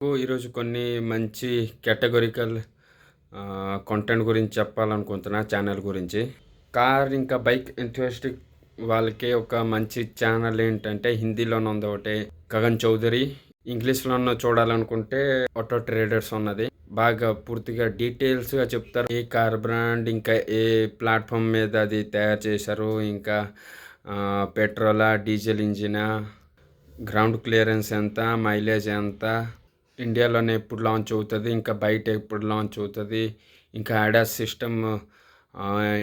ఈరోజు కొన్ని మంచి కేటగరికల్ కంటెంట్ గురించి చెప్పాలనుకుంటున్నా ఛానల్ గురించి. కార్ ఇంకా బైక్ ఎంథూసియాస్టిక్ వాళ్ళకి ఒక మంచి ఛానల్ ఏంటంటే హిందీలోనే ఉంది ఒకటి గగన్ చౌదరి. ఇంగ్లీష్లోనూ చూడాలనుకుంటే ఆటో ట్రేడర్స్ ఉన్నది. బాగా పూర్తిగా డీటెయిల్స్గా చెప్తారు. ఏ కార్ బ్రాండ్, ఇంకా ఏ ప్లాట్ఫామ్ మీద అది తయారు చేశారు, ఇంకా పెట్రోలా, డీజిల్ ఇంజినా, గ్రౌండ్ క్లియరెన్స్ ఎంత, మైలేజ్ ఎంత, ఇండియాలోనే ఎప్పుడు లాంచ్ అవుతుంది, ఇంకా బయట ఎప్పుడు లాంచ్ అవుతుంది, ఇంకా ADAS సిస్టమ్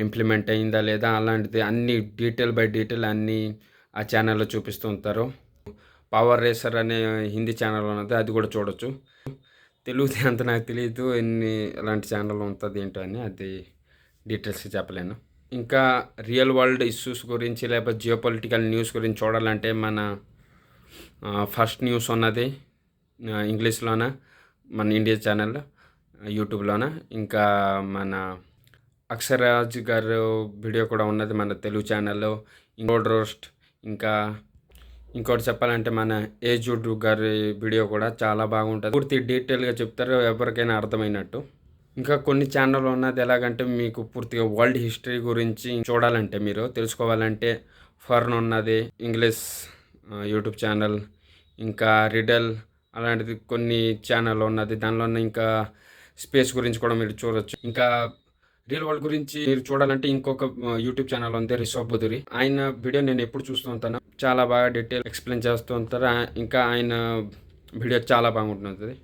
ఇంప్లిమెంట్ అయిందా లేదా, అలాంటిది అన్ని డీటెయిల్ బై డీటెయిల్ అన్నీ ఆ ఛానల్లో చూపిస్తూ ఉంటారు. పవర్ రేసర్ అనే హిందీ ఛానల్ ఉన్నది, అది కూడా చూడొచ్చు. తెలుగుది అంత నాకు తెలియదు, ఎన్ని అలాంటి ఛానల్ ఉంటుంది ఏంటో అని, అది డీటెయిల్స్ చెప్పలేను. ఇంకా రియల్ వరల్డ్ ఇష్యూస్ గురించి లేకపోతే జియో పొలిటికల్ న్యూస్ గురించి చూడాలంటే మన ఫస్ట్ న్యూస్ ఉన్నది ఇంగ్లీష్లోన, మన ఇండియా ఛానల్ యూట్యూబ్లోన. ఇంకా మన అక్షరాజ్ గారు వీడియో కూడా ఉన్నది మన తెలుగు ఛానల్లో. ఇంకోటి రోస్ట్, ఇంకా ఇంకోటి చెప్పాలంటే మన ఏజుడ్ గారి వీడియో కూడా చాలా బాగుంటుంది. పూర్తి డీటెయిల్గా చెప్తారు, ఎవరికైనా అర్థమైనట్టు. ఇంకా కొన్ని ఛానల్ ఉన్నది ఎలాగంటే మీకు పూర్తిగా వరల్డ్ హిస్టరీ గురించి చూడాలంటే, మీరు తెలుసుకోవాలంటే ఫర్న్ ఉన్నది ఇంగ్లీష్ యూట్యూబ్ ఛానల్. ఇంకా రిడల్ అలాంటిది కొన్ని ఛానల్ ఉన్నది, దానిలో ఇంకా స్పేస్ గురించి కూడా మీరు చూడొచ్చు. ఇంకా రియల్ వరల్డ్ గురించి మీరు చూడాలంటే ఇంకొక యూట్యూబ్ ఛానల్ ఉంది రిషబ్ బుదురి. ఆయన వీడియో నేను ఎప్పుడు చూస్తూ ఉంటాను, చాలా బాగా డీటెయిల్ ఎక్స్ప్లెయిన్ చేస్తూ ఉంటారు. ఇంకా ఆయన వీడియో చాలా బాగుంటుంది.